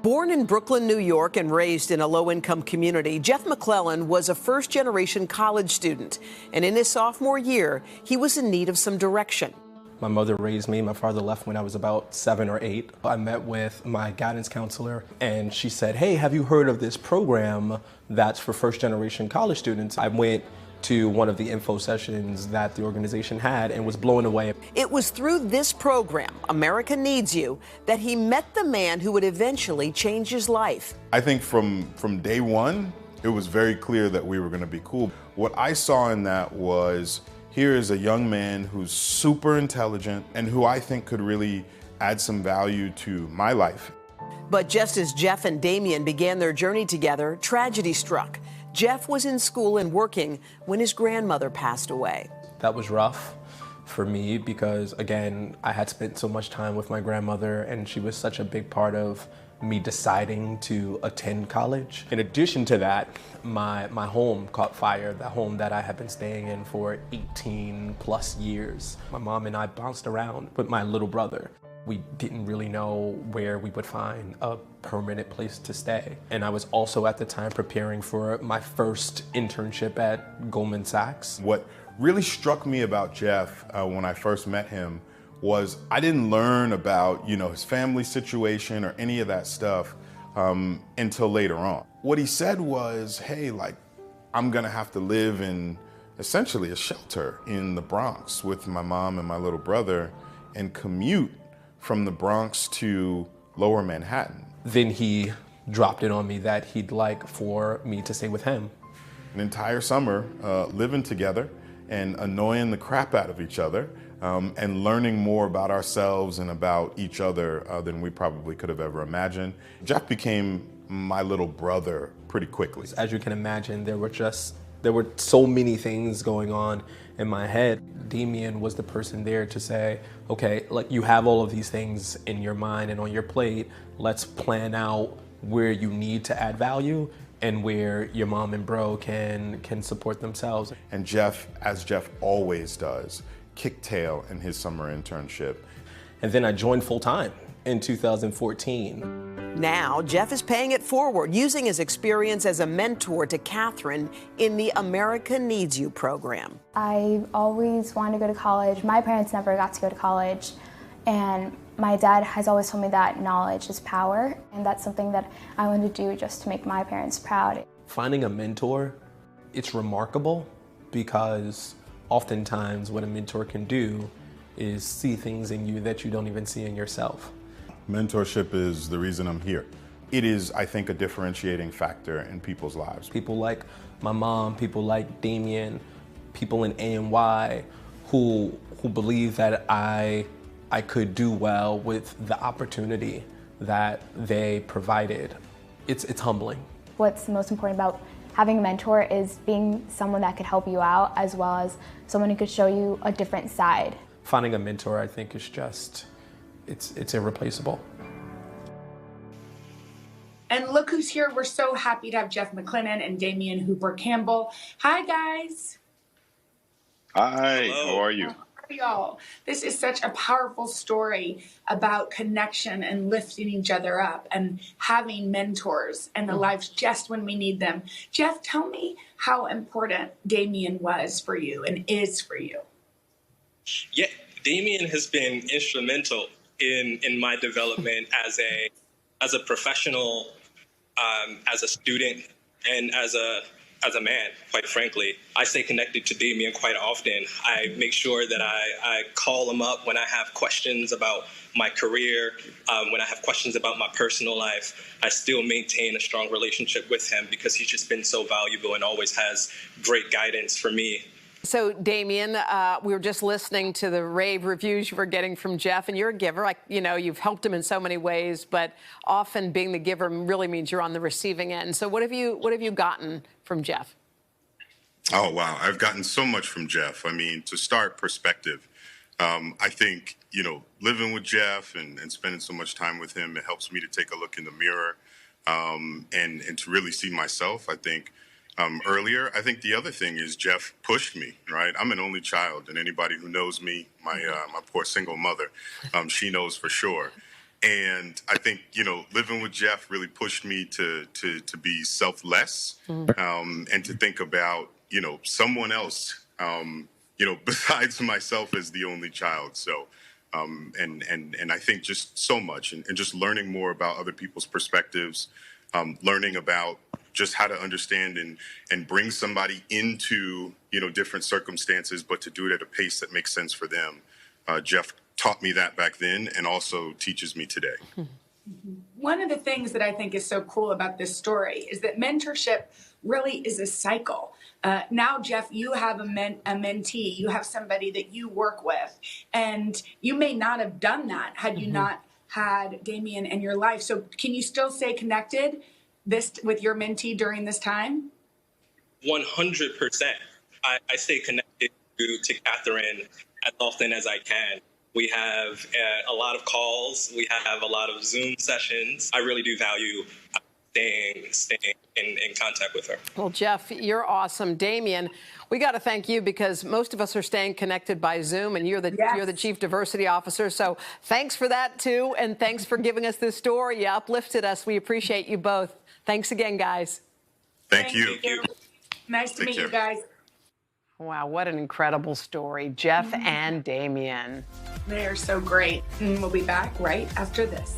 Born in Brooklyn, New York, and raised in a low-income community, Jeff McClellan was a first-generation college student. And in his sophomore year, he was in need of some direction. My mother raised me. My father left when I was about 7 or 8. I met with my guidance counselor, and she said, "Hey, have you heard of this program that's for first-generation college students?" I went to one of the info sessions that the organization had and was blown away. It was through this program, America Needs You, that he met the man who would eventually change his life. I think from day one, it was very clear that we were going to be cool. What I saw in that was, here is a young man who's super intelligent and who I think could really add some value to my life. But just as Jeff and Damien began their journey together, tragedy struck. Jeff was in school and working when his grandmother passed away. That was rough for me because, again, I had spent so much time with my grandmother and she was such a big part of me deciding to attend college. In addition to that, my home caught fire, the home that I had been staying in for 18 plus years. My mom and I bounced around with my little brother. We didn't really know where we would find a permanent place to stay. And I was also at the time preparing for my first internship at Goldman Sachs. What really struck me about Jeff when I first met him was I didn't learn about, his family situation or any of that stuff until later on. What he said was, hey, I'm gonna have to live in essentially a shelter in the Bronx with my mom and my little brother and commute from the Bronx to Lower Manhattan. Then he dropped it on me that he'd like for me to stay with him. An entire summer living together and annoying the crap out of each other and learning more about ourselves and about each other than we probably could have ever imagined. Jeff became my little brother pretty quickly. As you can imagine, there were so many things going on in my head. Damien was the person there to say, okay, you have all of these things in your mind and on your plate. Let's plan out where you need to add value and where your mom and bro can support themselves. And Jeff, as Jeff always does, kicked tail in his summer internship. And then I joined full time in 2014. Now, Jeff is paying it forward, using his experience as a mentor to Catherine in the America Needs You program. I always wanted to go to college. My parents never got to go to college. And my dad has always told me that knowledge is power. And that's something that I want to do just to make my parents proud. Finding a mentor, it's remarkable because oftentimes what a mentor can do is see things in you that you don't even see in yourself. Mentorship is the reason I'm here. It is, I think, a differentiating factor in people's lives. People like my mom, people like Damien, people in ANY who believe that I could do well with the opportunity that they provided. It's humbling. What's most important about having a mentor is being someone that could help you out as well as someone who could show you a different side. Finding a mentor, I think, is just, it's irreplaceable. And look who's here. We're so happy to have Jeff McClellan and Damien Hooper-Campbell. Hi, guys. Hi, Hello. How are you? How are y'all? This is such a powerful story about connection and lifting each other up and having mentors in the lives just when we need them. Jeff, tell me how important Damien was for you and is for you. Yeah, Damien has been instrumental in my development as a professional, as a student, and as a man, quite frankly. I stay connected to Damien quite often. I make sure that I call him up when I have questions about my career, when I have questions about my personal life. I still maintain a strong relationship with him because he's just been so valuable and always has great guidance for me. So, Damien, we were just listening to the rave reviews you were getting from Jeff, and you're a giver. You've helped him in so many ways, but often being the giver really means you're on the receiving end. So what have you gotten from Jeff? Oh, wow. I've gotten so much from Jeff. I mean, to start, perspective. I think, living with Jeff and spending so much time with him, it helps me to take a look in the mirror and to really see myself, I think. Earlier, I think the other thing is Jeff pushed me, right? I'm an only child, and anybody who knows me, my poor single mother, she knows for sure. And I think, living with Jeff really pushed me to be selfless, and to think about, someone else, besides myself as the only child. So, and I think just so much, and just learning more about other people's perspectives, learning about just how to understand and bring somebody into, different circumstances, but to do it at a pace that makes sense for them. Jeff taught me that back then, and also teaches me today. One of the things that I think is so cool about this story is that mentorship really is a cycle. Now, Jeff, you have a mentee, you have somebody that you work with, and you may not have done that had you not had Damien in your life. So can you still stay connected with your mentee during this time? 100%. I stay connected to Catherine as often as I can. We have a lot of calls. We have a lot of Zoom sessions. I really do value staying in contact with her. Well, Jeff, you're awesome. Damien, we got to thank you because most of us are staying connected by Zoom, and you're the Chief Diversity Officer. So thanks for that, too, and thanks for giving us this story. You uplifted us. We appreciate you both. Thanks again, guys. Thank you. Nice to meet you guys. Wow, what an incredible story. Jeff and Damien. They are so great. And we'll be back right after this.